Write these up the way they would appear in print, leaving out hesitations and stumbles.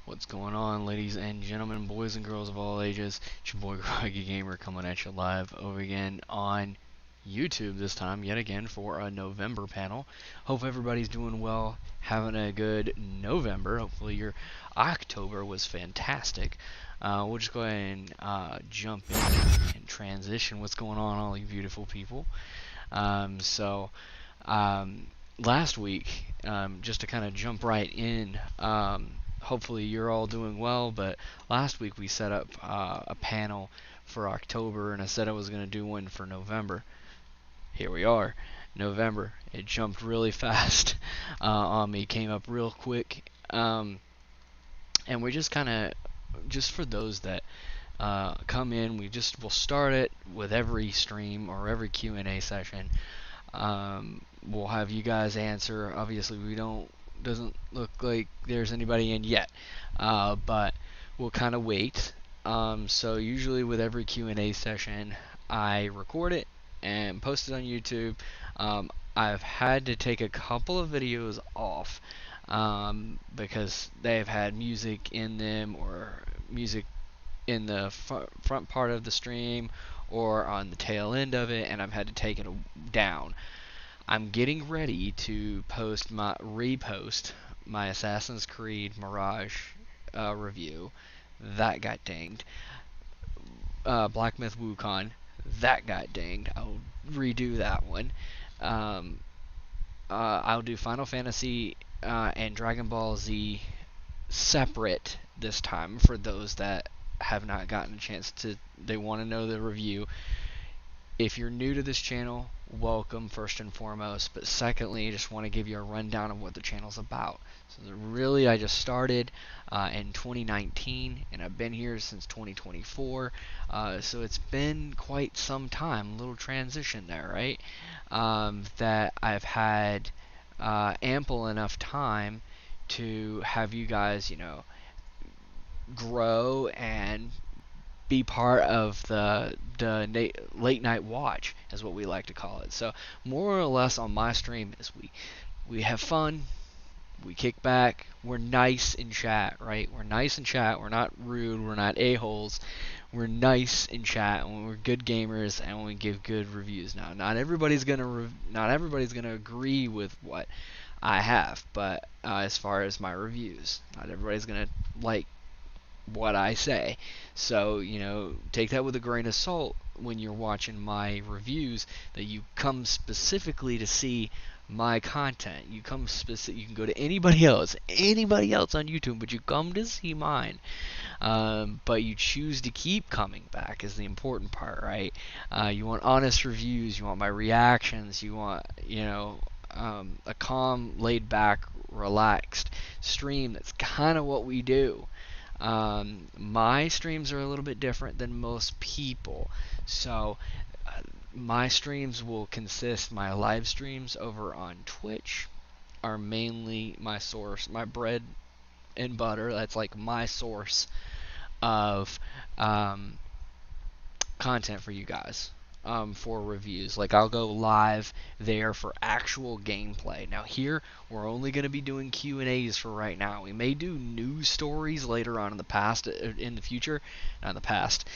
What's going on, ladies and gentlemen, boys and girls of all ages? It's your boy Groggy Gamer coming at you live over again on YouTube this time, yet again, for a November panel. Hope everybody's doing well, having a good November. Hopefully your October was fantastic. We'll just go ahead and jump in and transition. What's going on, all you beautiful people? Last week, just to kind of jump right in, hopefully you're all doing well, but last week we set up a panel for October, and I said I was going to do one for November. Here we are, November. It jumped really fast on me, came up real quick, and we just kind of, just for those that come in, we'll start it with every stream or every Q&A session. We'll have you guys answer. Obviously, doesn't look like there's anybody in yet, but we'll kind of wait. So usually with every Q&A session, I record it and post it on YouTube. I've had to take a couple of videos off because they've had music in them, or music in the front part of the stream or on the tail end of it, and I've had to take it down. I'm getting ready to repost my Assassin's Creed Mirage review. That got dinged. Black Myth Wukong. That got dinged. I'll redo that one. I'll do Final Fantasy and Dragon Ball Z separate this time for those that have not gotten a chance to, they want to know the review. If you're new to this channel, welcome first and foremost, but secondly, I just want to give you a rundown of what the channel's about. So really, I just started in 2019, and I've been here since 2024, so it's been quite some time, a little transition there, right? That I've had ample enough time to have you guys, grow and be part of the late night watch, is what we like to call it. So more or less on my stream is we have fun, we kick back, we're nice in chat, right? We're nice in chat, we're not rude, we're not a-holes, we're nice in chat, and we're good gamers, and we give good reviews. Now, not everybody's gonna agree with what I have, but as far as my reviews, not everybody's gonna like what I say. So, take that with a grain of salt when you're watching my reviews, that you come specifically to see my content. You can go to anybody else on YouTube, but you come to see mine. But you choose to keep coming back is the important part, right? You want honest reviews, you want my reactions, you want, a calm, laid back, relaxed stream. That's kind of what we do. My streams are a little bit different than most people, so my streams will consist, my live streams over on Twitch are mainly my source, my bread and butter. That's like my source of content for you guys. For reviews. Like, I'll go live there for actual gameplay. Now here, we're only going to be doing Q&As for right now. We may do news stories later on in the future past.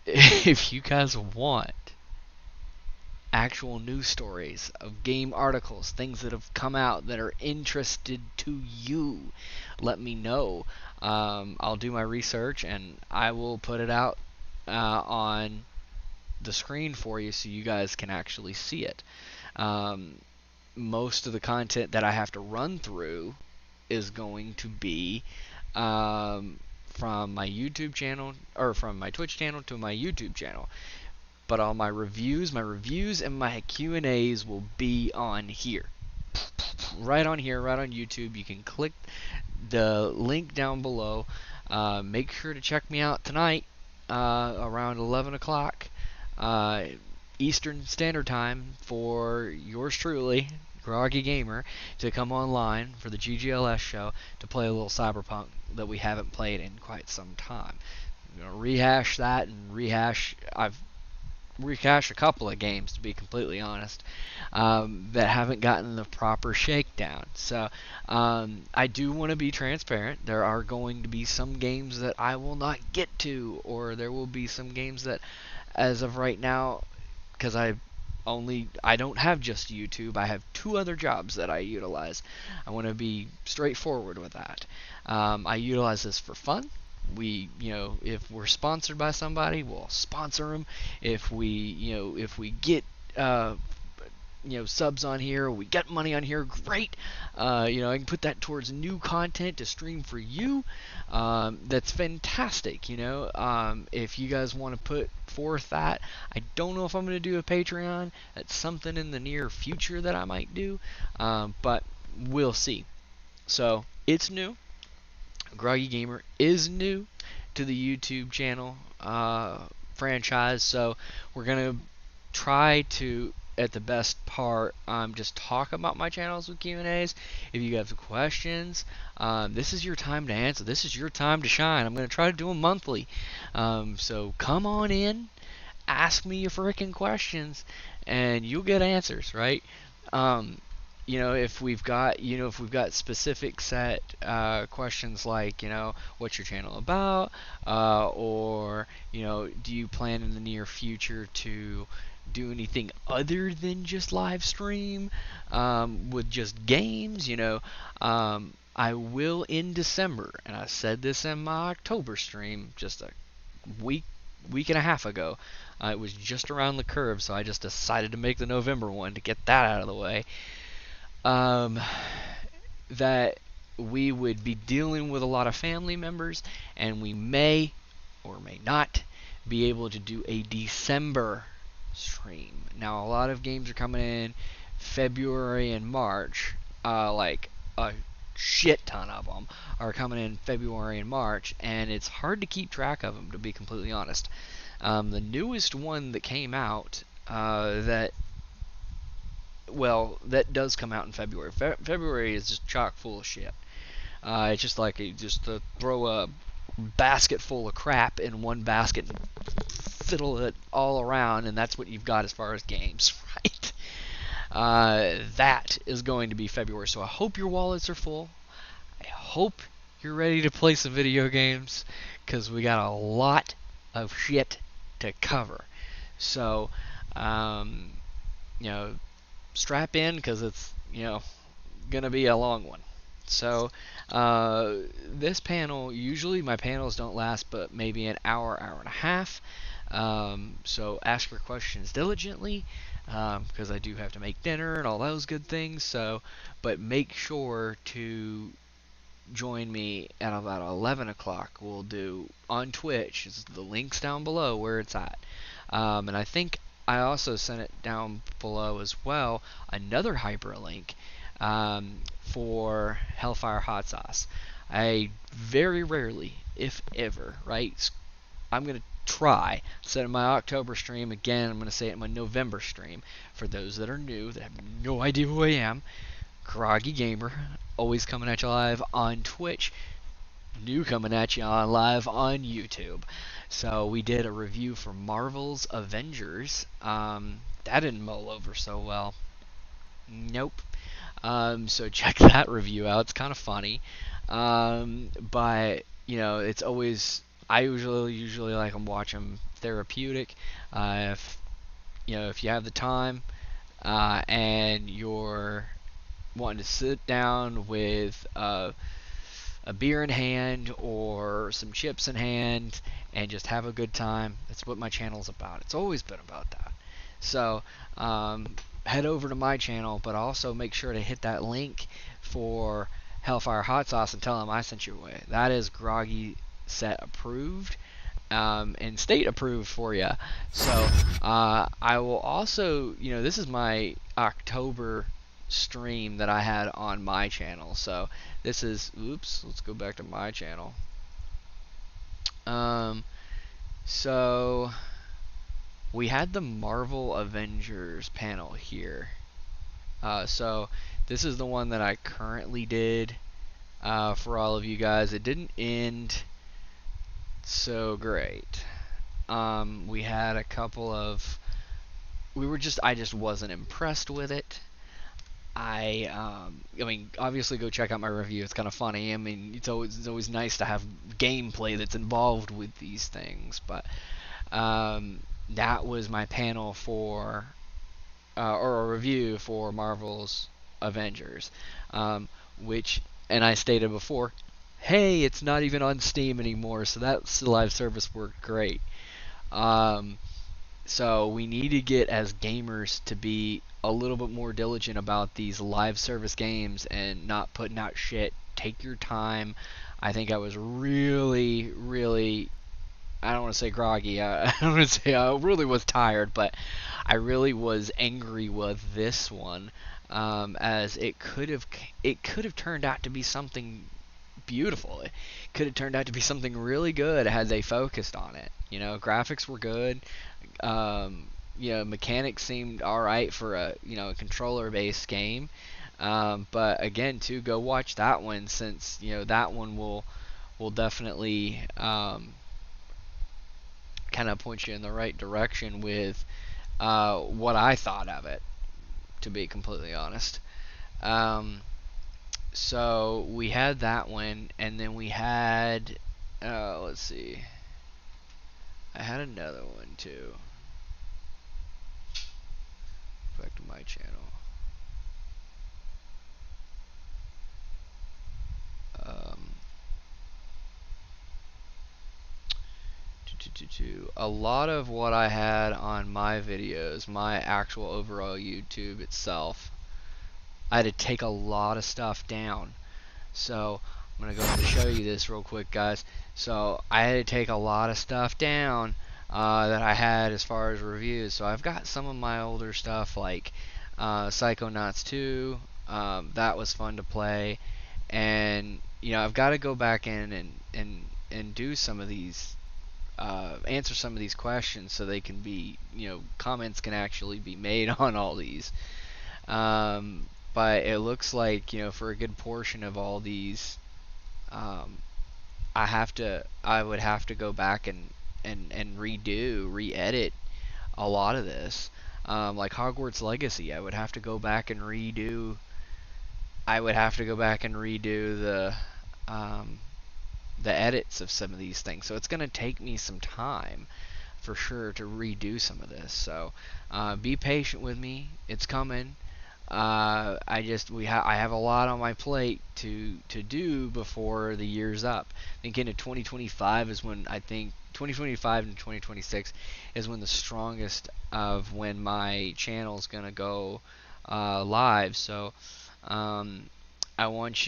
If you guys want actual news stories of game articles, things that have come out that are interested to you, let me know. I'll do my research and I will put it out on the screen for you so you guys can actually see it. Most of the content that I have to run through is going to be from my YouTube channel, or from my Twitch channel to my YouTube channel. But all my reviews and my Q&As will be on here. Right on here, right on YouTube. You can click the link down below. Make sure to check me out tonight around 11 o'clock Eastern Standard Time for yours truly, Groggy Gamer, to come online for the GGLS show to play a little Cyberpunk that we haven't played in quite some time. I'm going to rehash that and rehash. I've recash a couple of games, to be completely honest, that haven't gotten the proper shakedown. So I do want to be transparent. There are going to be some games that I will not get to, or there will be some games that, as of right now, because I don't have just YouTube. I have 2 other jobs that I utilize. I want to be straightforward with that. I utilize this for fun. If we're sponsored by somebody, we'll sponsor them. If we get subs on here, we get money on here, great. I can put that towards new content to stream for you. That's fantastic. If you guys want to put forth that, I don't know if I'm going to do a Patreon. That's something in the near future that I might do, but we'll see. So it's new. Groggy Gamer is new to the YouTube channel franchise, so we're gonna try to, at the best part, just talk about my channels with Q&As. If you have questions, this is your time to answer. This is your time to shine. I'm gonna try to do them monthly, so come on in, ask me your freaking questions, and you'll get answers, right? If we've got specific set questions like, what's your channel about, or do you plan in the near future to do anything other than just live stream with just games? I will in December, and I said this in my October stream just a week and a half ago. It was just around the curve, so I just decided to make the November one to get that out of the way. That we would be dealing with a lot of family members, and we may or may not be able to do a December stream. Now, a lot of games are coming in February and March, like a shit ton of them are coming in February and March, and it's hard to keep track of them, to be completely honest. The newest one that came out, that does come out in February. February is just chock full of shit. It's just like to throw a basket full of crap in one basket and fiddle it all around, and that's what you've got as far as games, right? That is going to be February. So I hope your wallets are full. I hope you're ready to play some video games, because we got a lot of shit to cover. So, strap in, because it's gonna be a long one. So this panel, usually my panels don't last but maybe an hour and a half, so ask your questions diligently, because I do have to make dinner and all those good things. So but make sure to join me at about 11 o'clock. We'll do on Twitch. The link's down below where it's at, and I think I also sent it down below as well, another hyperlink for Hellfire Hot Sauce. I very rarely, if ever, right, I'm going to try, said in my October stream, again I'm going to say it in my November stream, for those that are new, that have no idea who I am, Groggy Gamer, always coming at you live on Twitch, new coming at you on live on YouTube. So we did a review for Marvel's Avengers. That didn't mull over so well. Nope. So check that review out. It's kind of funny. But it's always, I usually like them, watch them therapeutic. If you have the time and you're wanting to sit down with a beer in hand or some chips in hand and just have a good time, that's what my channel's about. It's always been about that. So head over to my channel, but also make sure to hit that link for Hellfire Hot Sauce and tell them I sent you away. That is Groggy Set approved and state approved for you. So I will also, this is my October stream that I had on my channel. So this is, let's go back to my channel. So we had the Marvel Avengers panel here. So this is the one that I currently did for all of you guys. It didn't end so great. We had a couple of I just wasn't impressed with it. I mean, obviously, go check out my review. It's kind of funny. I mean, it's always nice to have gameplay that's involved with these things. But that was my panel for, or a review for Marvel's Avengers, which, and I stated before, hey, it's not even on Steam anymore, so that live service worked great. Um, so we need to get as gamers to be a little bit more diligent about these live service games and not putting out shit. Take your time. I think I was really, really, I don't want to say groggy. I don't want to say I really was tired, but I really was angry with this one, as it could have turned out to be something beautiful. It could have turned out to be something really good had they focused on it. You know, graphics were good. Mechanics seemed all right for a a controller-based game. But again, too, go watch that one, since that one will definitely kind of point you in the right direction with what I thought of it, to be completely honest. So we had that one, and then we had, let's see, I had another one too. Back to my channel. A lot of what I had on my videos, my actual overall YouTube itself, I had to take a lot of stuff down. So I'm going to go ahead and show you this real quick, guys. So I had to take a lot of stuff down that I had as far as reviews. So I've got some of my older stuff, like Psychonauts 2. That was fun to play. And I've got to go back in and do some of these, answer some of these questions, so they can be, comments can actually be made on all these. But it looks like, for a good portion of all these, I would have to go back and re-edit a lot of this. Like Hogwarts Legacy, I would have to go back and redo. The edits of some of these things. So it's going to take me some time for sure to redo some of this. So be patient with me. It's coming. I have a lot on my plate to do before the year's up. Thinking of 2025 is when 2025 and 2026 is when the strongest of when my channel is gonna go live. So I want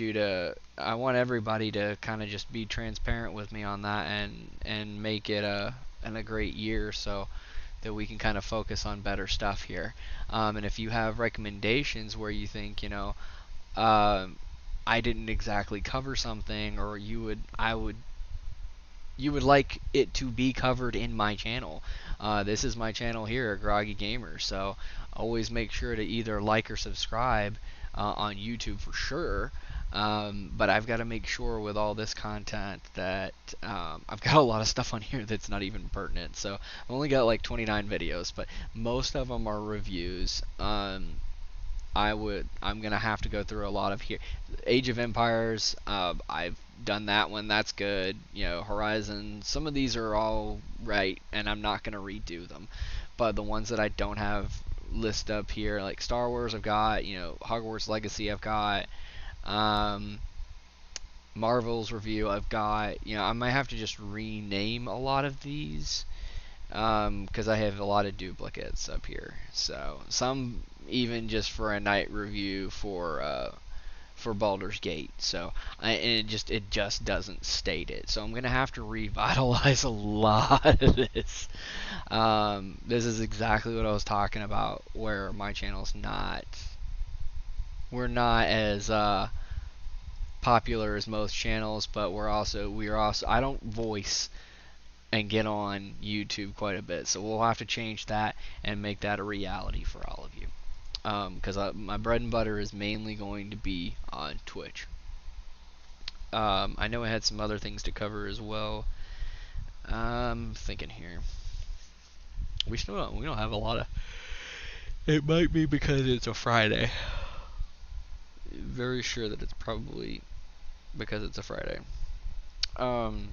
everybody to kind of just be transparent with me on that and make it a great year, so that we can kind of focus on better stuff here. And if you have recommendations where you think, I didn't exactly cover something, or you would like it to be covered in my channel. This is my channel here at Groggy Gamer, so always make sure to either like or subscribe on YouTube for sure. But I've got to make sure with all this content that I've got a lot of stuff on here that's not even pertinent. So I've only got like 29 videos, but most of them are reviews. I'm gonna have to go through a lot of here. Age of Empires, I've done that one. That's good. Horizon. Some of these are all right, and I'm not gonna redo them. But the ones that I don't have listed up here, like Star Wars, I've got. Hogwarts Legacy, I've got. Marvel's review, I've got. I might have to just rename a lot of these, because I have a lot of duplicates up here. So some even just for a night review for Baldur's Gate. So it just doesn't state it. So I'm gonna have to revitalize a lot of this. This is exactly what I was talking about, where my channel's not. We're not as popular as most channels, but we are also. I don't voice and get on YouTube quite a bit, so we'll have to change that and make that a reality for all of you. Because my bread and butter is mainly going to be on Twitch. I know I had some other things to cover as well. Thinking here, we don't have a lot of It might be because it's a Friday. Very sure that it's probably because it's a Friday. Um,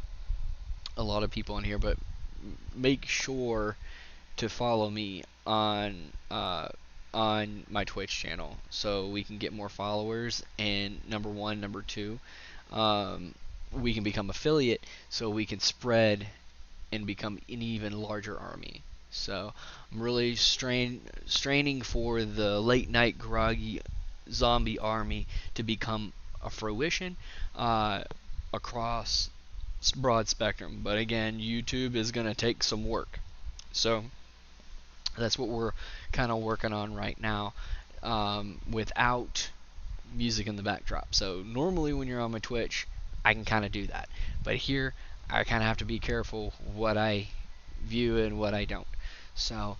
a lot of people in here, but make sure to follow me on my Twitch channel so we can get more followers. And number one, number two, we can become affiliate so we can spread and become an even larger army. So I'm really straining for the late night groggy zombie army to become a fruition across broad spectrum. But again, YouTube is going to take some work. So that's what we're kind of working on right now, without music in the backdrop. So normally when you're on my Twitch, I can kind of do that. But here, I kind of have to be careful what I view and what I don't. So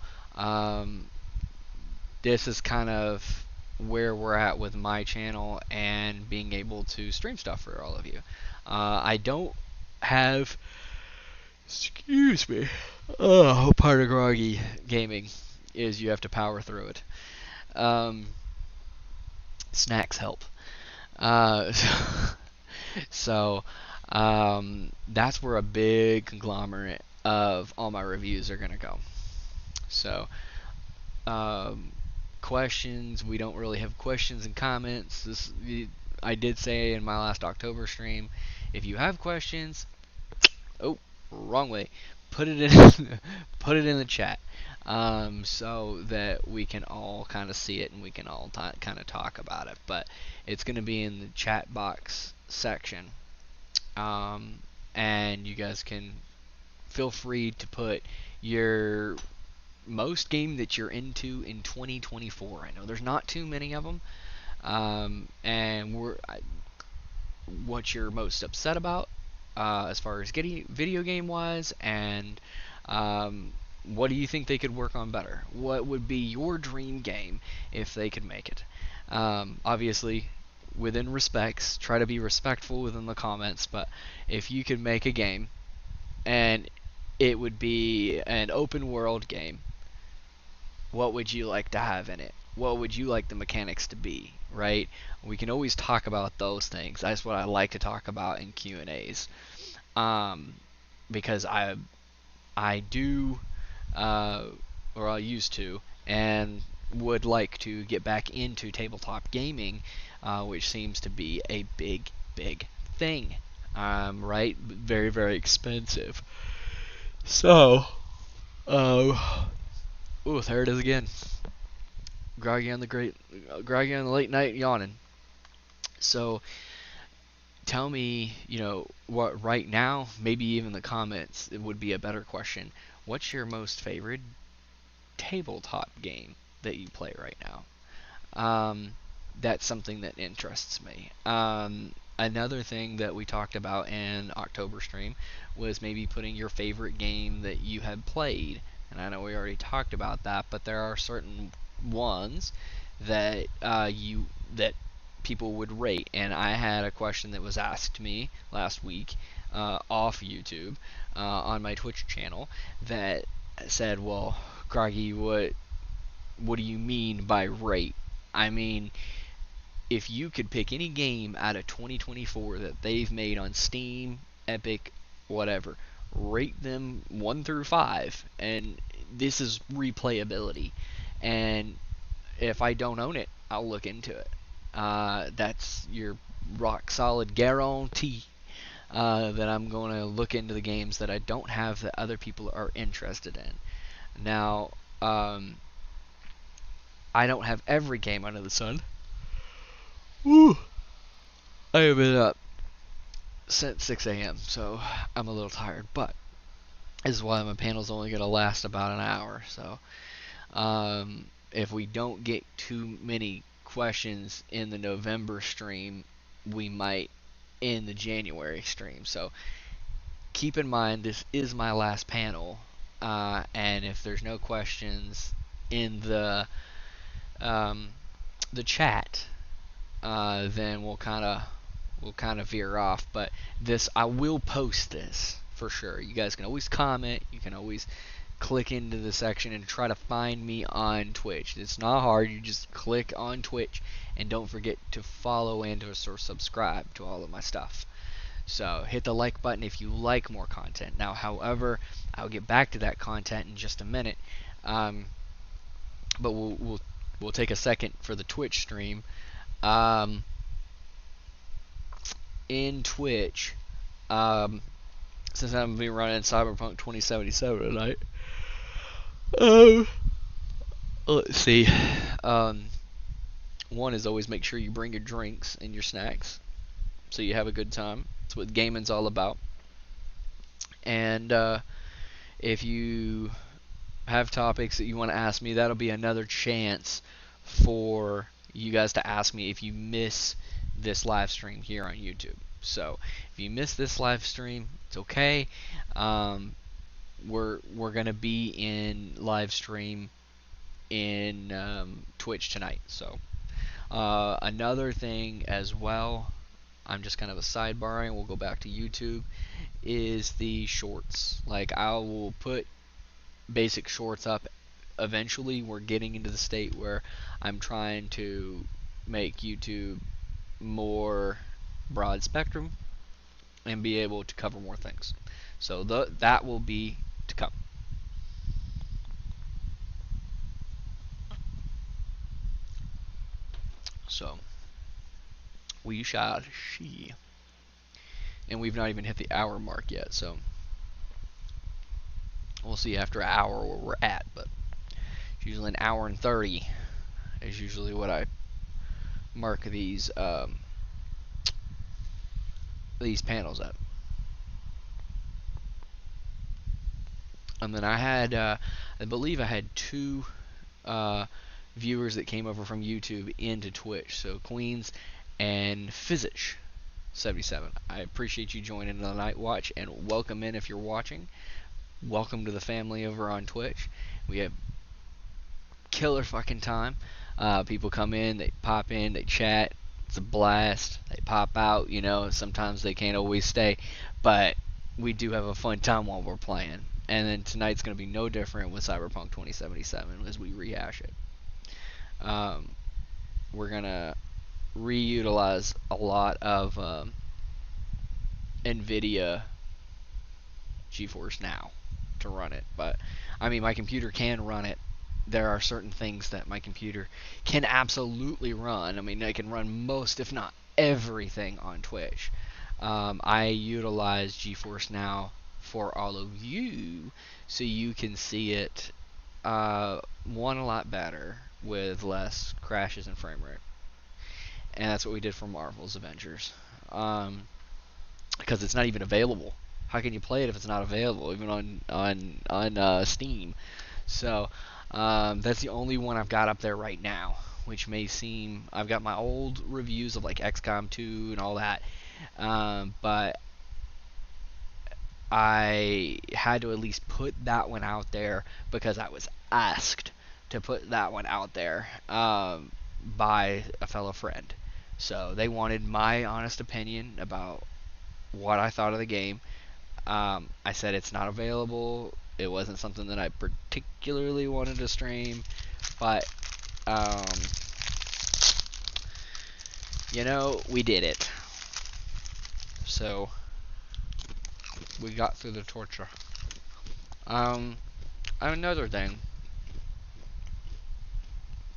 this is kind of where we're at with my channel and being able to stream stuff for all of you. I don't have, excuse me, oh, part of groggy gaming is you have to power through it. Snacks help. Uh, so that's where a big conglomerate of all my reviews are going to go. So questions, we don't really have questions and comments. I did say in my last October stream, if you have questions, oh, wrong way, put it in put it in the chat, so that we can all kind of see it and we can all kind of talk about it. But it's going to be in the chat box section, and you guys can feel free to put your most game that you're into in 2024. I know there's not too many of them, and what you're most upset about, as far as getting video game wise, and what do you think they could work on better? What would be your dream game if they could make it? Obviously, within respects, try to be respectful within the comments, but if you could make a game and it would be an open world game, what would you like to have in it? What would you like the mechanics to be, right? We can always talk about those things. That's what I like to talk about in Q&As, because I do, or I used to, and would like to get back into tabletop gaming, which seems to be a big thing, right? Very, very expensive. So, ooh, there it is again. Groggy on the late night yawning. So, tell me, what right now, maybe even the comments, it would be a better question. What's your most favorite tabletop game that you play right now? That's something that interests me. Another thing that we talked about in October stream was maybe putting your favorite game that you had played. And I know we already talked about that, but there are certain ones that that people would rate. And I had a question that was asked me last week off YouTube on my Twitch channel that said, "Well, Groggy, what do you mean by rate?" I mean, if you could pick any game out of 2024 that they've made on Steam, Epic, whatever, rate them 1 through 5, and this is replayability. And if I don't own it, I'll look into it. That's your rock solid guarantee that I'm going to look into the games that I don't have that other people are interested in. Now, I don't have every game under the sun. Woo! I have been up since 6 a.m., so I'm a little tired, but this is why my panel's only going to last about an hour. So if we don't get too many questions in the November stream, we might in the January stream. So keep in mind, this is my last panel, and if there's no questions in the chat, then we'll kind of veer off. But this, I will post this for sure. You guys can always comment. You can always click into the section and try to find me on Twitch. It's not hard. You just click on Twitch, and don't forget to follow and or subscribe to all of my stuff. So hit the like button if you like more content. Now, however, I'll get back to that content in just a minute. But we'll take a second for the Twitch stream. In Twitch, since I'm gonna be running Cyberpunk 2077 tonight. Let's see. One is always make sure you bring your drinks and your snacks, so you have a good time. That's what gaming's all about. And if you have topics that you want to ask me, that'll be another chance for you guys to ask me if you miss this live stream here on YouTube. So if you miss this live stream, it's okay. We're gonna be in live stream in Twitch tonight. So another thing as well, I'm just kind of a sidebarring, we'll go back to YouTube, is the shorts. Like, I will put basic shorts up eventually. We're getting into the state where I'm trying to make YouTube more broad spectrum and be able to cover more things. So that will be to come. So we shall see. And we've not even hit the hour mark yet, so we'll see after an hour where we're at, but it's usually an hour and 30 is usually what I mark these panels at. And then I had, I believe I had 2 viewers that came over from YouTube into Twitch. So Queens and Physics77. I appreciate you joining the Night Watch, and welcome in if you're watching. Welcome to the family over on Twitch. We have killer fucking time. People come in, they pop in, they chat. It's a blast. They pop out, you know. Sometimes they can't always stay, but we do have a fun time while we're playing. And then tonight's going to be no different with Cyberpunk 2077 as we rehash it. We're going to reutilize a lot of NVIDIA GeForce Now to run it. But, I mean, my computer can run it. There are certain things that my computer can absolutely run. I mean, I can run most, if not everything, on Twitch. I utilize GeForce Now for all of you, so you can see it a lot better with less crashes and frame rate. And that's what we did for Marvel's Avengers, because it's not even available. How can you play it if it's not available, even on Steam? So that's the only one I've got up there right now, which may seem, I've got my old reviews of like XCOM 2 and all that, but I had to at least put that one out there because I was asked to put that one out there by a fellow friend. So they wanted my honest opinion about what I thought of the game. I said it's not available. It wasn't something that I particularly wanted to stream, but you know, we did it. So we got through the torture. Another thing.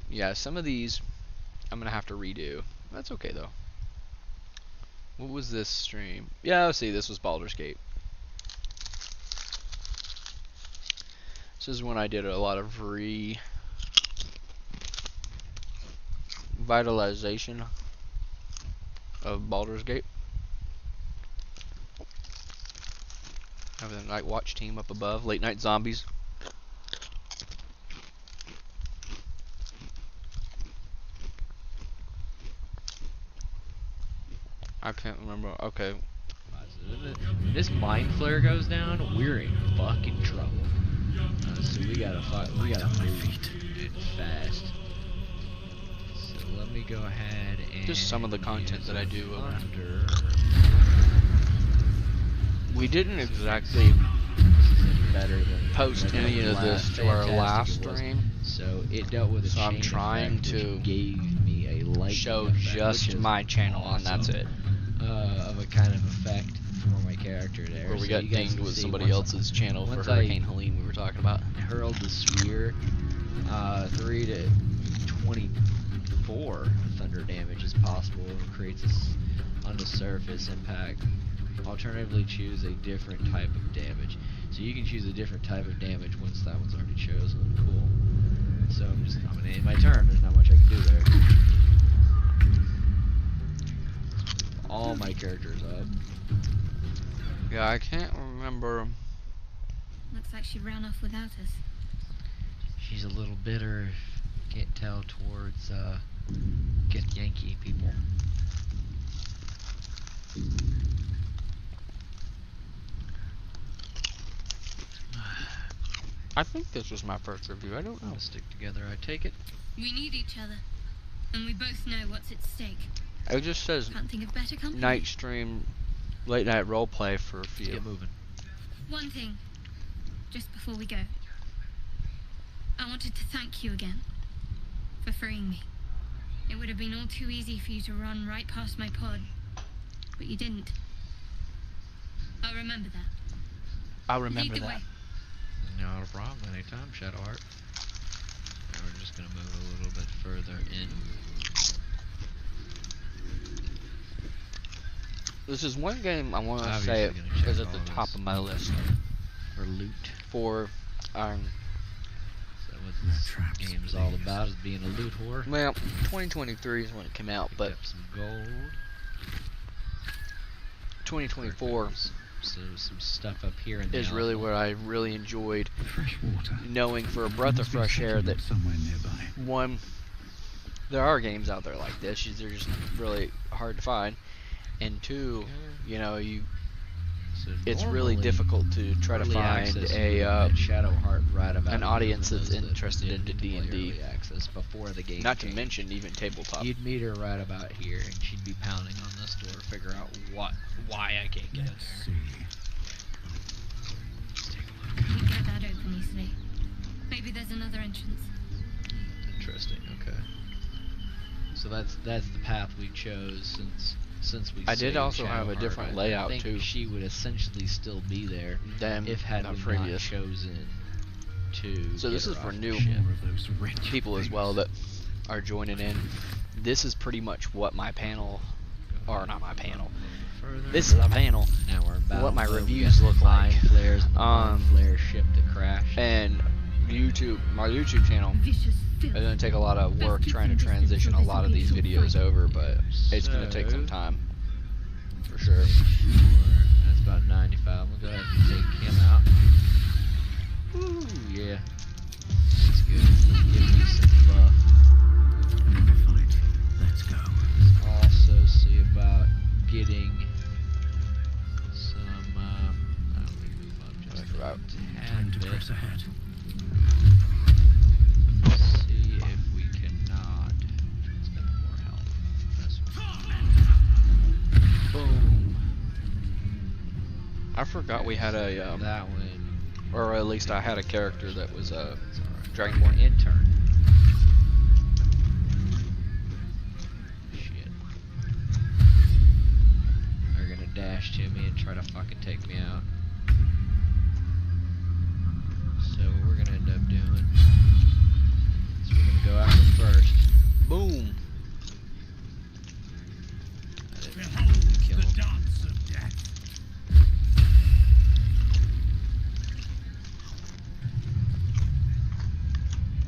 Yeah, some of these I'm gonna have to redo. That's okay though. What was this stream? Yeah, let's see, this was Baldur's Gate. This is when I did a lot of revitalization of Baldur's Gate. Have the Night Watch team up above, Late Night Zombies. I can't remember. Okay. When this mind flare goes down, we're in fucking trouble. So we gotta move it fast. So let me go ahead and just some of the content that I do under. We didn't exactly better than post any of this to our last stream. So it dealt with a So I'm chain trying effect, to which gave me a lightning show effect, just which is my channel, awesome, and that's it. Of a kind of effect for my character there. Where we So got you guys dinged can with see somebody once else's channel for once Hurricane Helene we were talking about. hurled the sphere, 3 to 24 thunder damage is possible. It creates on the surface impact. Alternatively, choose a different type of damage. So you can choose a different type of damage once that one's already chosen. Cool. So I'm gonna end my turn. There's not much I can do there. All my characters up. Yeah, I can't remember. Looks like she ran off without us. She's a little bitter. Can't tell towards Get Yankee people. I think this was my first review. I don't know. We'll stick together, I take it. We need each other, and we both know what's at stake. It just says Can't think of better company. night stream, late night role play for a few. Get moving. One thing, just before we go. I wanted to thank you again for freeing me. It would have been all too easy for you to run right past my pod, but you didn't. I'll remember that. I'll remember Lead the that. way. Not a problem. Anytime, Shadowheart. Now we're just gonna move a little bit further in. This is one game I want to Obviously say gonna check is at all the this. top of my list For loot. for So what this game's all about is being a loot whore. well, 2023 is when it came out, Pick but up some gold. 2024 So some stuff up here in the is really alpha. where I really enjoyed Fresh water. knowing for a breath of fresh air that somewhere nearby. one, there are games out there like this. They're just really hard to find, and two, you know, So it's really normally, difficult to try to early find access a would have been Shadowheart right about an here audience for that's those that interested didn't into play D&D. early access before the game Not to came. mention even tabletop. You'd meet her right about here, and she'd be pounding on this door to figure out why I can't get in Let's there. see. Can't get that open easily. Maybe there's another entrance. Interesting. Okay. So that's the path we chose since we. I did saved also have a Shadowheart. different I layout, think too. She would essentially still be there Than if had the we not previous. chosen to. So this get is her for off the new ship. More of those wretched people as well things. that are joining in. This is pretty much what my panel, or not my panel. Further. This is a panel. Now we're in battle What my mode. We reviews got look mind like. flares and the mind Um, flare ship to crash. And my YouTube channel Vicious is filth. going to take a lot of work trying to transition a lot of these videos over, but it's going to take some time, for sure. That's about 95. We'll go ahead and take him out. Ooh, yeah. That's good. Let's give you some buff. Another fight. Let's go. Also see about getting some, let me move up just Right. a Time tad to bit. press ahead. See if we cannot. Let's get more health. This one. Boom. I forgot we had a, That one. or at least I had a character that was a It's alright. Dragonborn Intern. Shit. They're gonna dash to me and try to fucking take me out. So what we're gonna end up doing is we're gonna go after first. boom. I didn't kill him. dance of death.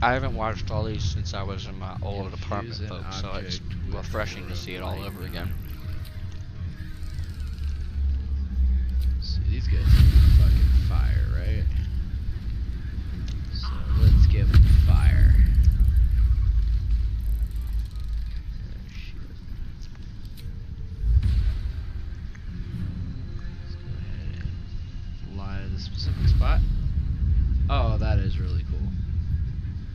I haven't watched all these since I was in my old Infuse apartment, an folks, so it's object with refreshing to see it all over again. See, these guys are fucking fire, right? So let's give them fire. Oh shit. Let's go ahead and fly to the specific spot. Oh, that is really cool.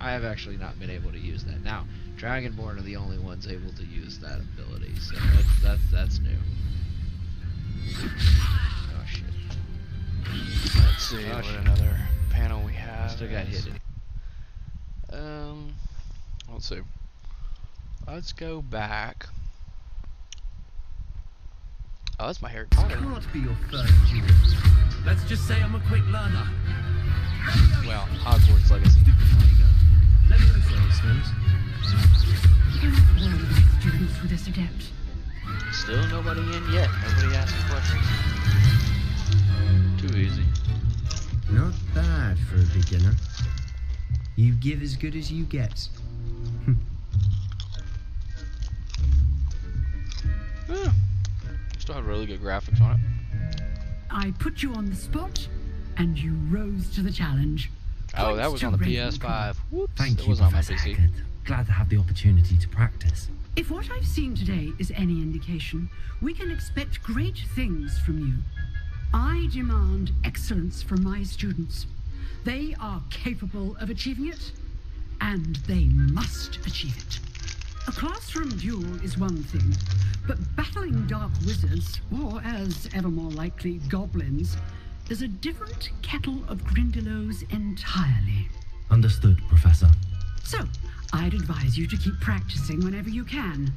I have actually not been able to use that. Now, Dragonborn are the only ones able to use that ability, so that's new. Oh shit. Let's see Oh, what shit. another Still got hit. Let's see. Let's go back. Oh, that's my hair. Can't be your first duel. Let's just say I'm a quick learner. Well, Hogwarts Legacy. Let me know those All the right students with this adept. Still nobody in yet. Nobody asking questions. Too easy. Not bad for a beginner. You give as good as you get. Yeah. Still have really good graphics on it. I put you on the spot, and you rose to the challenge. Oh, that Points was to on the Ravenclaw. PS5. Whoops. Thank it you, was on my Professor PC. Haggard. Glad to have the opportunity to practice. If what I've seen today is any indication, we can expect great things from you. I demand excellence from my students. They are capable of achieving it, and they must achieve it. A classroom duel is one thing, but battling dark wizards, or as ever more likely, goblins, is a different kettle of Grindylows entirely. Understood, Professor. So, I'd advise you to keep practicing whenever you can.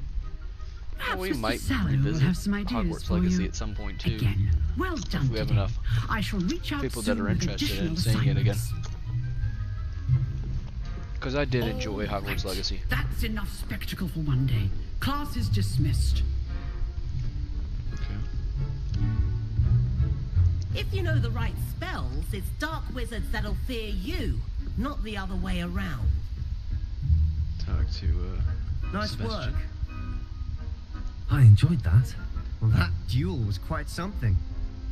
Perhaps Well, we Mr. might Sallow will revisit have some ideas Hogwarts for Legacy you. at some point too. Again, well done we have today. enough I shall reach out people that soon are with interested in additional seeing it again. assignments. Because I did enjoy All Hogwarts right. Legacy. That's enough spectacle for one day. Class is dismissed. If you know the right spells, it's dark wizards that'll fear you, not the other way around. Talk to, Nice Sebastian. work. I enjoyed that. Well, that duel was quite something.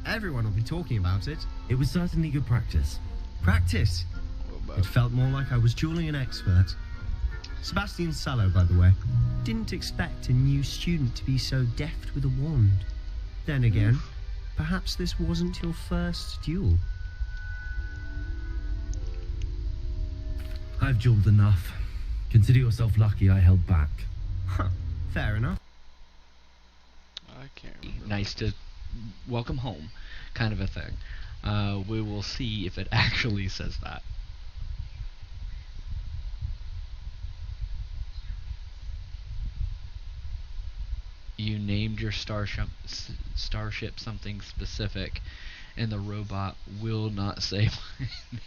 Everyone will be talking about it. It was certainly good practice. Practice. It felt more like I was dueling an expert. Sebastian Sallow, by the way. Didn't expect a new student to be so deft with a wand. Then again, perhaps this wasn't your first duel. I've dueled enough. Consider yourself lucky I held back. Huh, fair enough. I can't remember. Nice to welcome home, kind of a thing. We will see if it actually says that. You named your starship something specific, and the robot will not say my name.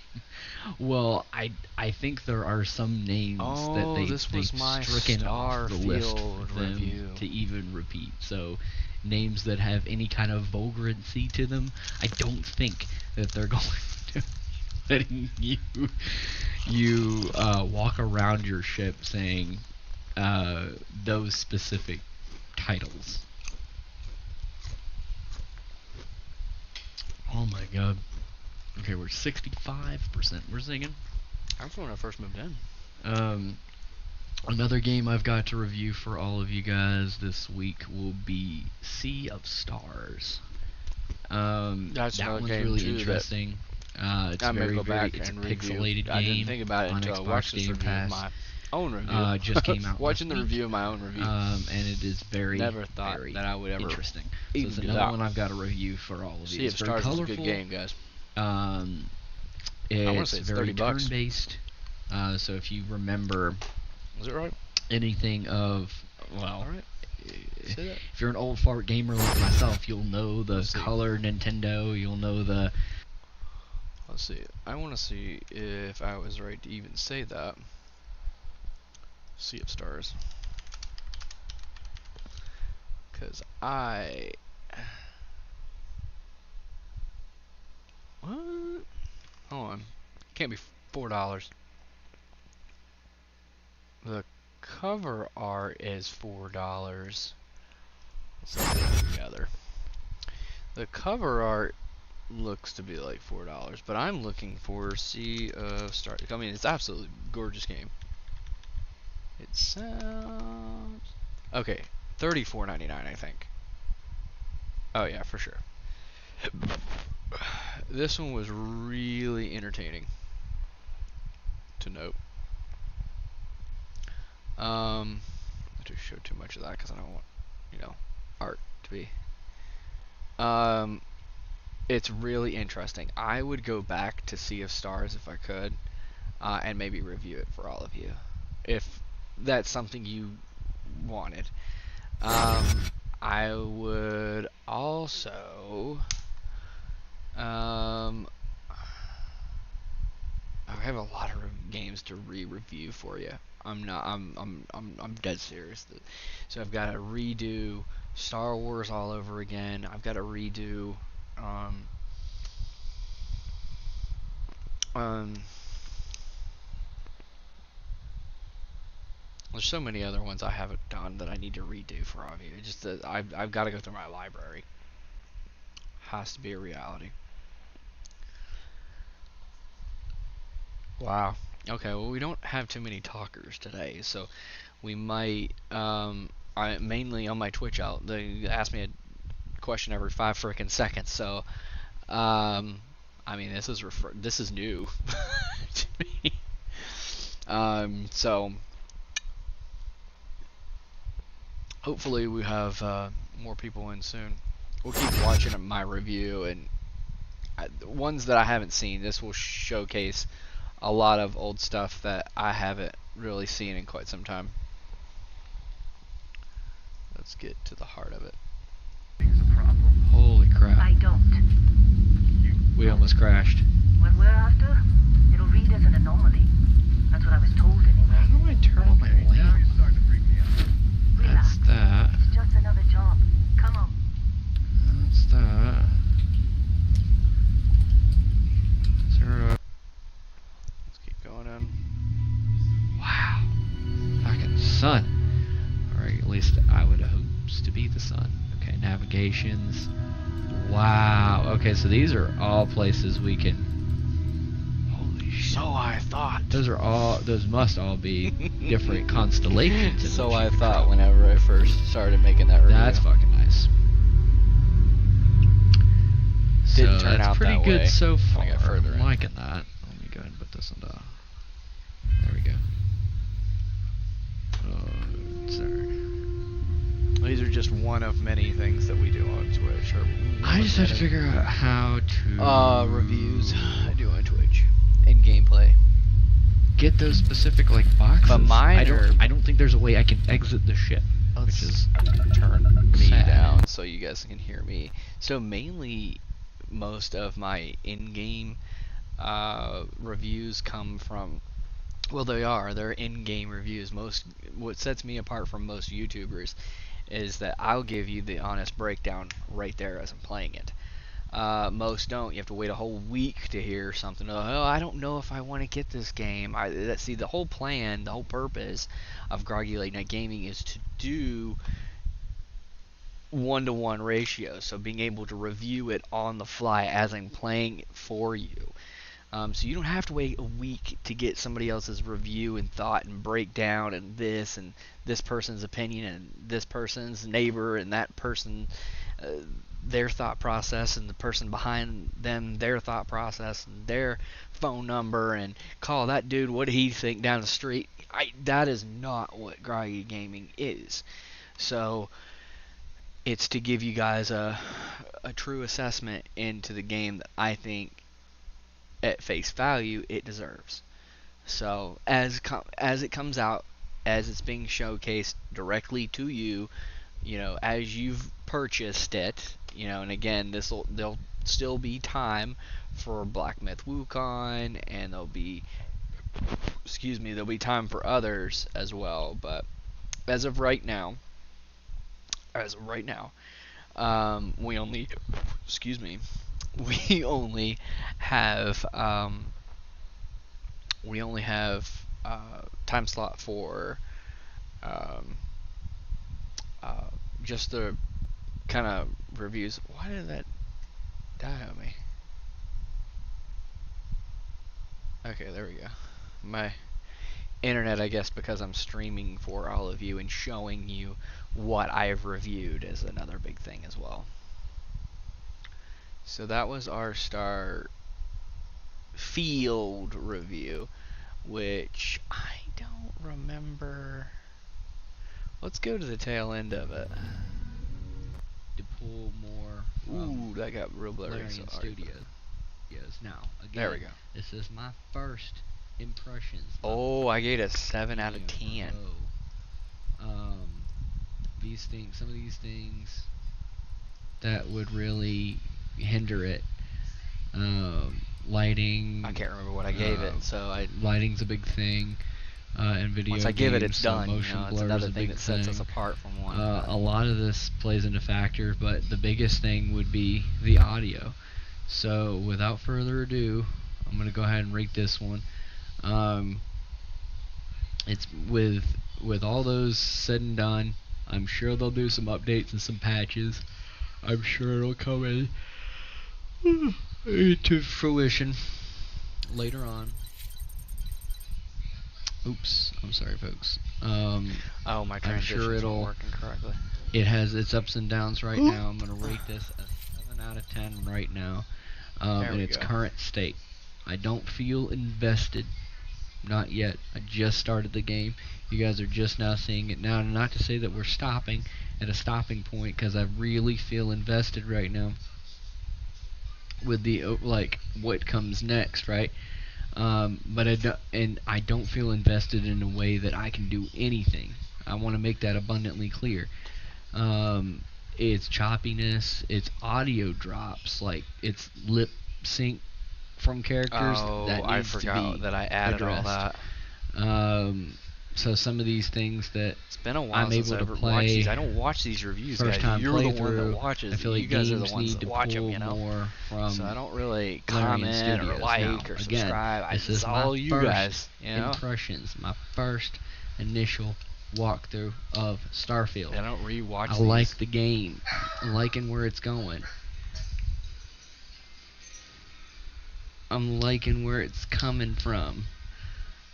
Well, I think there are some names that this was they've my stricken off the list Starfield for them review. to even repeat. So names that have any kind of vulgarancy to them, I don't think that they're going to letting you walk around your ship saying those specific titles. Oh my god. Okay, we're 65%. We're singing. That's when I first moved in. Another game I've got to review for all of you guys this week will be Sea of Stars. That's that another one's game, really too, that interesting. It's I may very, go very, back it's a and review. pixelated I game didn't think about it on until I Xbox watched this Game review of Pass. my own review. Just came out Watching last the week. review of my own review. And it is very, Never thought very that I would ever interesting. So even it's do another that. one I've got to review for all of you. Sea of It's very Stars is a colorful. good game, guys. It's say it's very $30. turn-based. So if you remember Is it right? anything of, well, Alright. Say that. if you're an old fart gamer like myself, you'll know the Let's see. color Nintendo. You'll know the. Let's see. I want to see if I was right to even say that. Sea of Stars. Because What? Hold on. Can't be $4. The cover art is $4. Let's look at it together. The cover art looks to be like $4, but I'm looking for Sea of Stars. I mean, it's absolutely gorgeous game. It sounds okay. $34.99, I think. Oh yeah, for sure. This one was really entertaining to note. I just showed too much of that because I don't want, art to be. It's really interesting. I would go back to Sea of Stars if I could. and maybe review it for all of you, if that's something you wanted. I would also, I have a lot of games to re-review for you. I'm dead serious. So I've got to redo Star Wars all over again. I've got to redo, there's so many other ones I haven't done that I need to redo for all of you. It's just that I've got to go through my library. Has to be a reality. Wow. Okay, well, we don't have too many talkers today, so we might, mainly on my Twitch out, they ask me a question every 5 frickin' seconds, so, I mean, this is new to me. So, hopefully we have, more people in soon. We'll keep watching my review, and the ones that I haven't seen, this will showcase a lot of old stuff that I haven't really seen in quite some time. Let's get to the heart of it. Holy crap. I don't. We almost crashed. What we're after, it'll read as an anomaly. That's what I was told anyway. How do I turn on my lamp? Relax. That's that. It's just another job. Come on. That's that. Zero. Let's keep going in. Wow. Fucking sun. Or at least I would hopes to be the sun. Okay, navigations. Wow. Okay, so these are all places we can. Holy shit. So I thought. Those must all be different constellations. So I thought whenever I first started making that review. That's fucking nice. Didn't So turn that's out pretty that good way so when far. I got further I'm in. liking that. Let me go ahead and put this into. There we go. Sorry. These are just one of many things that we do on Twitch. I just have to figure out how to reviews I do on Twitch and gameplay. get those specific like boxes. But mine I don't think there's a way I can exit the ship, which is turn me sad. down so you guys can hear me. So mainly, most of my in-game reviews come from. Well, they're in-game reviews. What sets me apart from most YouTubers is that I'll give you the honest breakdown right there as I'm playing it. Most don't. You have to wait a whole week to hear something. Oh, I don't know if I want to get this game. See, the whole plan, the whole purpose of Groggy Late Night Gaming is to do 1-to-1 ratio. So being able to review it on the fly as I'm playing it for you. So you don't have to wait a week to get somebody else's review and thought and breakdown and this person's opinion and this person's neighbor and that person, their thought process, and the person behind them, their thought process and their phone number, and call that dude, what did he think down the street. That is not what Groggy Gaming is. So it's to give you guys a true assessment into the game that I think at face value it deserves. So as it comes out, as it's being showcased directly to you, as you've purchased it, and again, there'll still be time for Black Myth Wukong, and there'll be time for others as well. But as of right now, we only have time slot for just the kind of reviews. Why did that die on me? Okay, there we go. My internet, I guess, because I'm streaming for all of you and showing you what I've reviewed, is another big thing as well. So that was our Star Field review, which I don't remember. Let's go to the tail end of it. to pull more Ooh, that got real blurry. Larian Sorry. Studios. Now, again, There we go. this is my first impressions. Oh, I gave it a 7 out of 10. These things, some of these things that would really hinder it. Lighting. I can't remember what I gave it, so lighting's a big thing. In video once I give it, it's games, done. motion You know, it's blur is another a thing big that sets us apart from one. A lot of this plays into factor, but the biggest thing would be the audio. So without further ado, I'm gonna go ahead and rate this one. It's with all those said and done, I'm sure they'll do some updates and some patches. I'm sure it'll come into fruition later on. Oops, I'm sorry, folks. Oh, my I'm transition's sure not working correctly. It has its ups and downs right now. I'm gonna rate this a 7 out of 10 right now, in its current state. I don't feel invested. Not yet. I just started the game. You guys are just now seeing it now. Not to say that we're stopping at a stopping point, because I really feel invested right now with the like what comes next, right? But I don't feel invested in a way that I can do anything. I want to make that abundantly clear. It's choppiness, it's audio drops, like it's lip sync from characters. Oh, that I needs forgot to be that I added addressed. all that. So some of these things that It's been a while I'm since able I've to watched play these. I don't watch these reviews, first guys. time You're the one playthrough, that watches. I feel like you guys are games the ones need that to watch them, pull you know. more from So I don't really Larian comment or Studios. like Now, or again, subscribe. this It's is my all you first guys, you know. impressions, my first initial walkthrough of Starfield. I don't rewatch I these. like the game. I'm liking where it's going. I'm liking where it's coming from.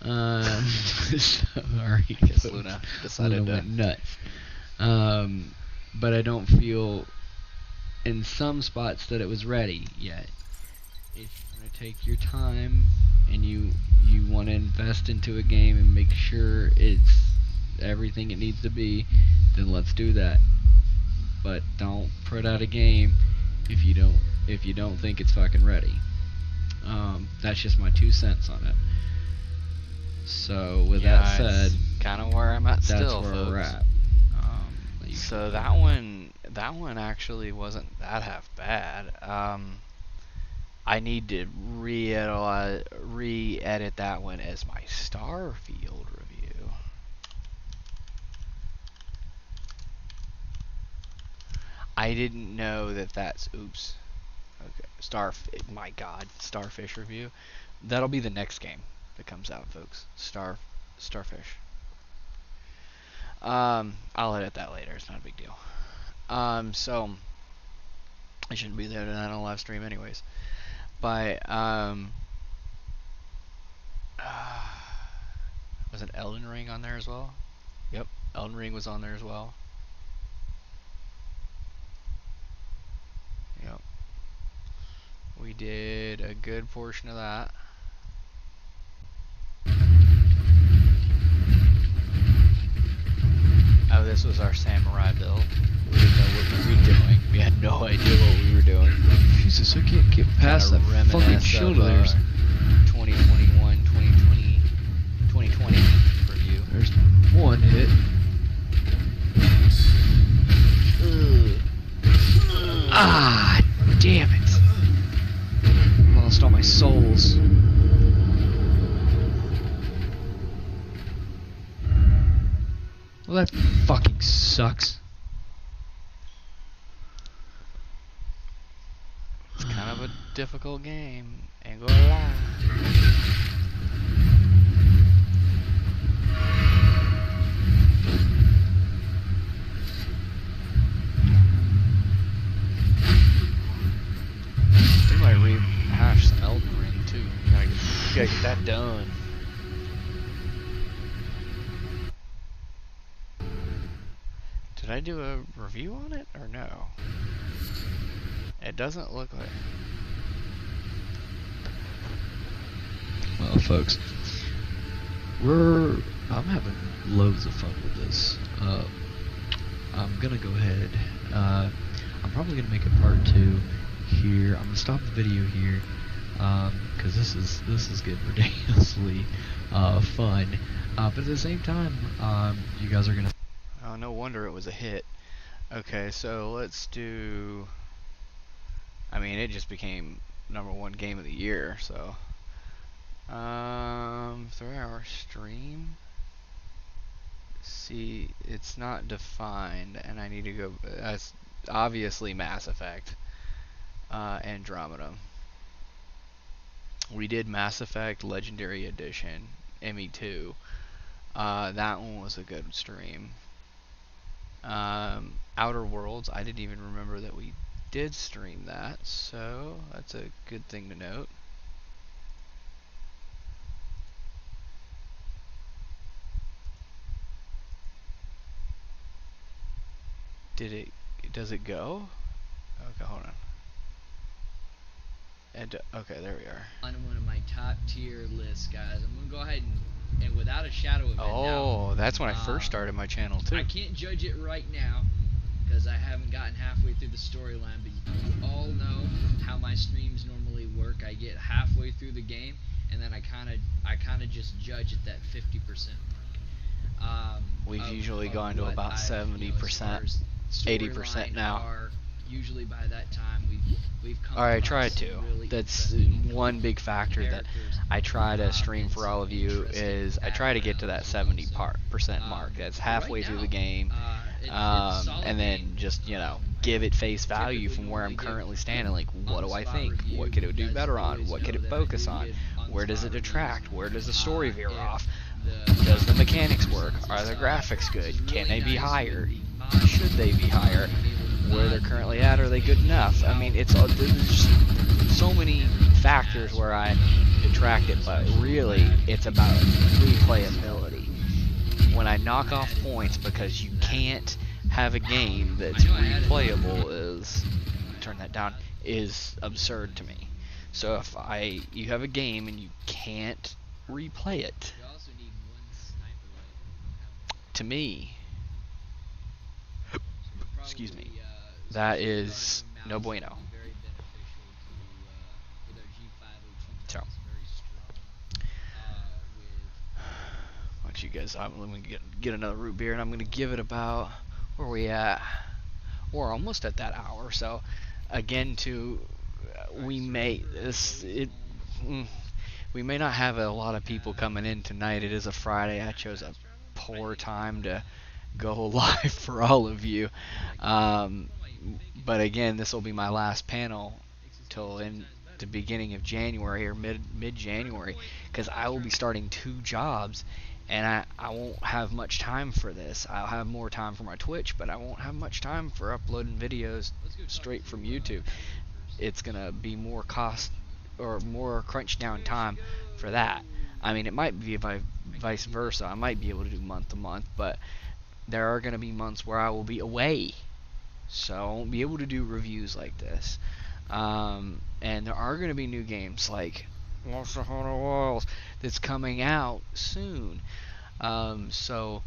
Sorry, I guess Luna decided to went nuts. But I don't feel in some spots that it was ready yet. If you're going to take your time and you want to invest into a game and make sure it's everything it needs to be, then let's do that. But don't put out a game if you don't think it's fucking ready. That's just my 2 cents on it. So with that said, kind of where I'm at that's still, where folks. we're at. So that one actually wasn't that half bad. I need to re-edit that one as my Starfield review. I didn't know that that's oops. Okay, my God, Starfish review. That'll be the next game that comes out, folks. Starfish. I'll edit that later. It's not a big deal. So I shouldn't be there tonight on a live stream, anyways. But wasn't Elden Ring on there as well? Yep, Elden Ring was on there as well. Yep. We did a good portion of that. Oh, this was our samurai build. We didn't know what we were doing. We had no idea what we were doing. Jesus, I can't get past that fucking shield of theirs. 2021, 2020 review. There's one hit. Ah, damn it. Lost all my souls. Well, that fucking sucks. It's kind of a difficult game, ain't gonna lie. We might rehash some Elden Ring too. We gotta get that done. Did I do a review on it or no? It doesn't look like. Well, folks, I'm having loads of fun with this. I'm gonna go ahead. I'm probably gonna make a part 2 here. I'm gonna stop the video here. because this is getting ridiculously fun. But at the same time, you guys are gonna. Oh, no wonder it was a hit. Okay, so let's do. I mean, it just became #1 game of the year. So, 3-hour stream. See, it's not defined, and I need to go. That's obviously Mass Effect, Andromeda. We did Mass Effect Legendary Edition, ME2. That one was a good stream. Outer Worlds, I didn't even remember that we did stream that, so that's a good thing to note. Does it go? Okay, hold on. Okay, there we are. On one of my top tier lists, guys. I'm gonna go ahead and without a shadow of a doubt. Oh, that's when I first started my channel too. I can't judge it right now because I haven't gotten halfway through the storyline, but you all know how my streams normally work. I get halfway through the game and then I kind of just judge at that 50% mark. We've usually gone to about 70%, 80% now. Usually by that time we've come. I try to. That's one big factor that I try to stream for all of you is I try to get to that 70% mark. That's halfway through the game, and then just give it face value from where I'm currently standing. Like, what do I think? What could it do better on? What could it focus on? Where does it detract? Where does the story veer off? Does the mechanics work? Are the graphics good? Can they be higher? Should they be higher? Where they're currently at, are they good enough? I mean, there's just so many factors where I detract it, but really, it's about replayability. When I knock off points because you can't have a game that's replayable turn that down, is absurd to me. So if you have a game and you can't replay it, to me, excuse me, that is no bueno. So, once you guys, let me get another root beer, and I'm gonna give it about where are we at? We're almost at that hour. So, again, we may not have a lot of people coming in tonight. It is a Friday. I chose a poor time to go live for all of you. But again, this will be my last panel till in the beginning of January or mid-January, because I will be starting 2 jobs, and I won't have much time for this. I'll have more time for my Twitch, but I won't have much time for uploading videos straight from YouTube. It's gonna be more cost or more crunch down time for that. I mean, it might be vice versa. I might be able to do month to month, but there are gonna be months where I will be away. So I won't be able to do reviews like this. And there are going to be new games like Monster Hunter Wilds that's coming out soon. So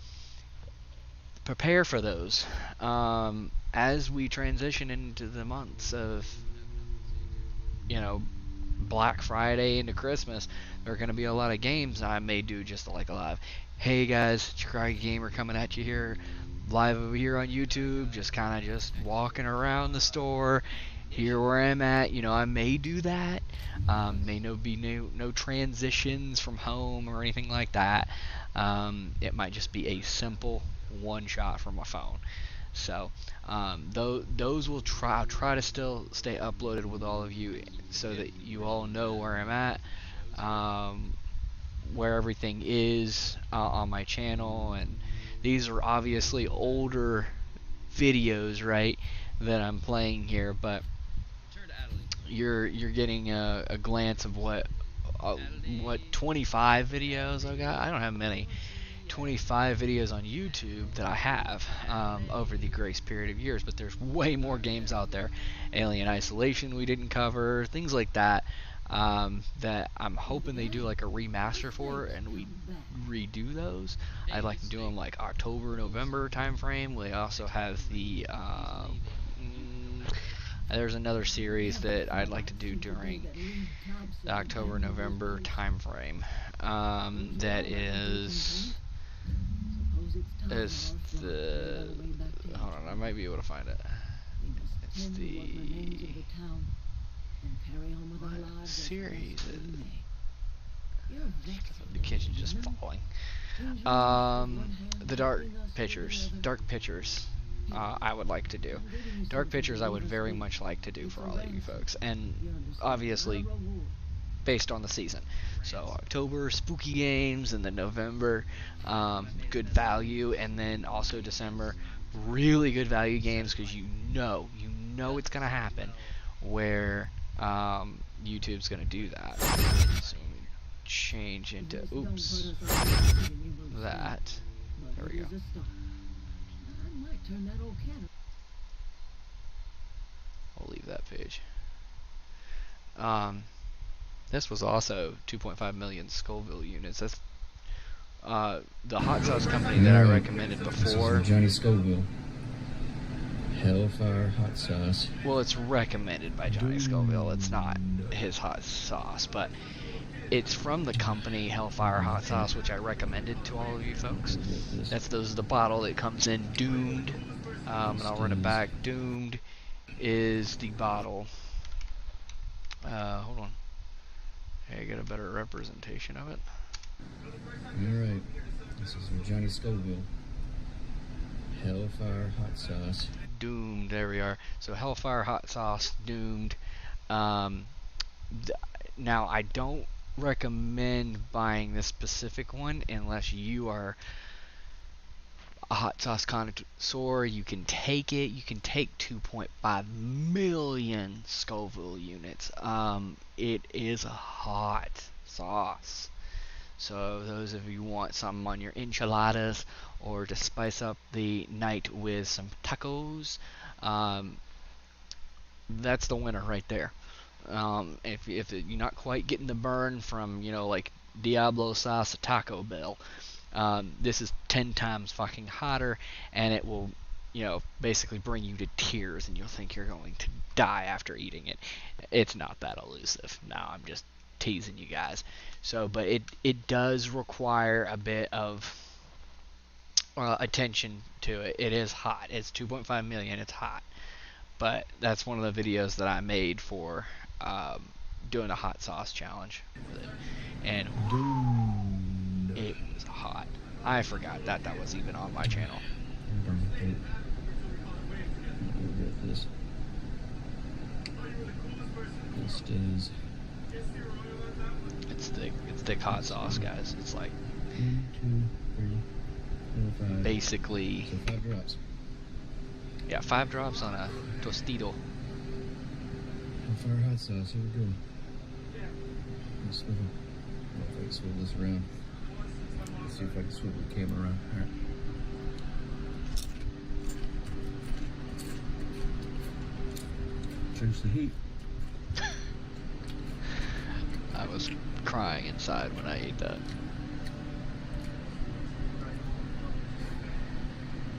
prepare for those. As we transition into the months of, Black Friday into Christmas, there are going to be a lot of games I may do just like a live. Hey guys, it's Cry Gamer coming at you here. Live over here on YouTube, just kind of walking around the store, here where I'm at. I may do that. May be no transitions from home or anything like that. It might just be a simple one shot from my phone. So those will I'll try to still stay uploaded with all of you so that you all know where I'm at, where everything is on my channel. And these are obviously older videos, right, that I'm playing here, but you're getting a glance of what 25 videos I got. I don't have many. 25 videos on YouTube that I have over the grace period of years, but there's way more games out there. Alien Isolation we didn't cover, things like that, that I'm hoping they do like a remaster for, and we redo those. I'd like to do them like October, November time frame. We also have the There's another series that I'd like to do during the October-November time frame. That is the, hold on, I might be able to find it. It's the, what series is the kitchen just falling. The Dark Pictures. I would like to do. Dark Pictures I would very much like to do for all of you folks, and obviously based on the season. So October, spooky games, and then November, good value, and then also December, really good value games, because you know it's gonna happen where YouTube's gonna do that. So change into that. There we go. I'll leave that page. This was also 2.5 million Scoville units. That's the hot sauce company that I recommended before. Johnny Scoville. Hellfire hot sauce. Well, it's recommended by Johnny Scoville. It's not his hot sauce, but it's from the company Hellfire Hot Sauce, which I recommended to all of you folks. Those are the bottle that comes in Doomed, and I'll run it back. Doomed is the bottle. Hold on. Hey, get a better representation of it. Alright, this is from Johnny Scoville. Hellfire hot sauce. Doomed, there we are. So Hellfire Hot Sauce, Doomed. Now, I don't recommend buying this specific one unless you are a hot sauce connoisseur. You can take it. You can take 2.5 million Scoville units. It is a hot sauce. So those of you who want some on your enchiladas or to spice up the night with some tacos, that's the winner right there. If you're not quite getting the burn from, like Diablo sauce at Taco Bell, this is 10 times fucking hotter, and it will, basically bring you to tears, and you'll think you're going to die after eating it. It's not that elusive. No, I'm just teasing you guys. So, but it does require a bit of attention to it. It is hot. It's 2.5 million. It's hot. But that's one of the videos that I made for doing a hot sauce challenge with it, and it was hot. I forgot that was even on my channel. This is. It's thick hot sauce, guys. It's like 1, 2, 3, 4, 5. basically, So 5 drops. yeah, 5 drops on a tostito. Hellfire hot sauce. Here we go. Swivel. If I can swivel this around. Let's see if I can swivel the camera around. Alright. Change the heat. I was crying inside when I ate that.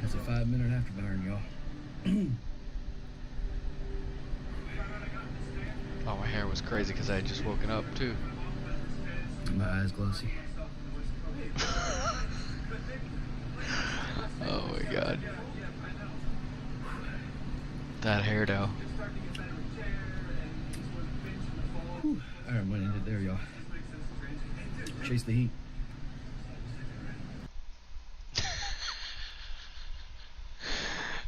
That's a 5-minute afterburn, y'all. Oh, my hair was crazy because I had just woken up too. My eyes glossy. Oh my god. That hair though. Alright, I'm gonna end it there, y'all. Chase the heat.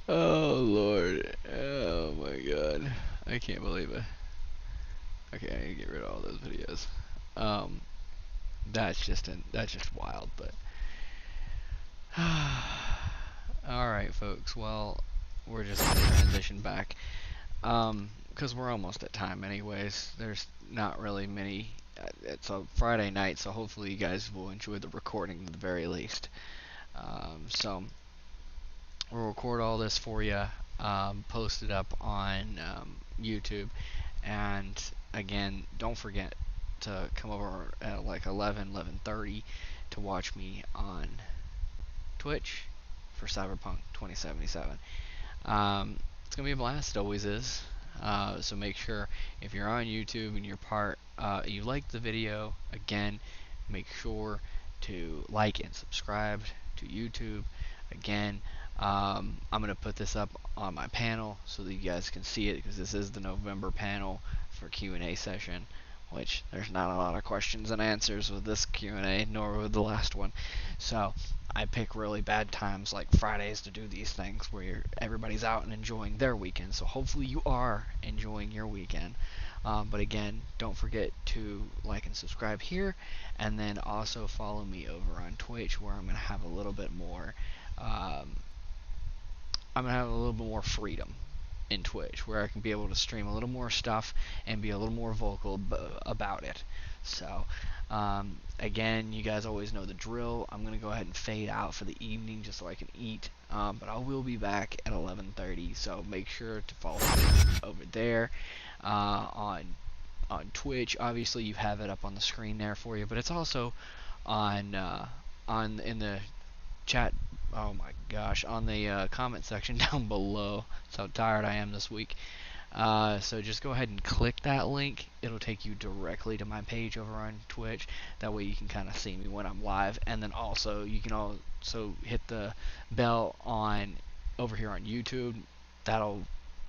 Oh lord. Oh my god. I can't believe it. Okay, I need to get rid of all those videos. That's just wild, but alright folks, well, we're just gonna transition back. Because we're almost at time anyways. There's not really many. It's a Friday night, so hopefully you guys will enjoy the recording at the very least. So we'll record all this for you, post it up on YouTube, and again, don't forget to come over at like 11:30 to watch me on Twitch for Cyberpunk 2077. It's gonna be a blast. It always is. So make sure if you're on YouTube and you like the video, again, make sure to like and subscribe to YouTube. Again, I'm going to put this up on my panel so that you guys can see it, because this is the November panel for Q&A session, which there's not a lot of questions and answers with this Q&A, nor with the last one. So I pick really bad times like Fridays to do these things where everybody's out and enjoying their weekend. So hopefully you are enjoying your weekend. But again, don't forget to like and subscribe here, and then also follow me over on Twitch, where I'm going to have a little bit more freedom in Twitch, where I can be able to stream a little more stuff and be a little more vocal about it. So again, you guys always know the drill. I'm going to go ahead and fade out for the evening just so I can eat, but I will be back at 11:30, so make sure to follow me over there on Twitch. Obviously you have it up on the screen there for you, but it's also on in the chat, oh my gosh, on the comment section down below. That's how tired I am this week. So just go ahead and click that link. It'll take you directly to my page over on Twitch. That way you can kind of see me when I'm live, and then also you can also hit the bell on over here on YouTube. That'll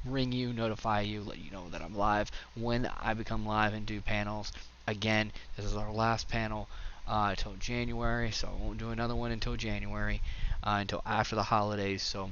ring you, notify you, let you know that I'm live when I become live and do panels. Again, this is our last panel until January, so I won't do another one until January, until after the holidays. So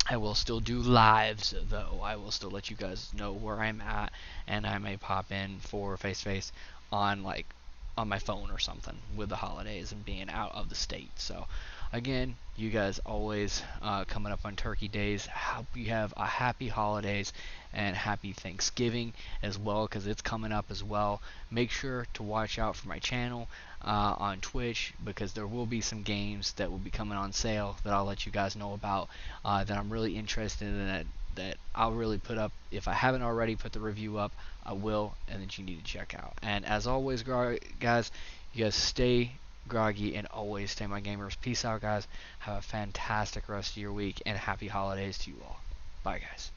I will still do lives, though. I will still let you guys know where I'm at, and I may pop in for face-to-face on my phone or something with the holidays and being out of the state. So again, you guys always coming up on Turkey Days. Hope you have a happy holidays and happy Thanksgiving as well, because it's coming up as well. Make sure to watch out for my channel on Twitch, because there will be some games that will be coming on sale that I'll let you guys know about, that I'm really interested in, that I'll really put up. If I haven't already put the review up, I will, and that you need to check out. And as always, guys, you guys stay groggy and always stay my gamers. Peace out, guys. Have a fantastic rest of your week, and happy holidays to you all. Bye, guys.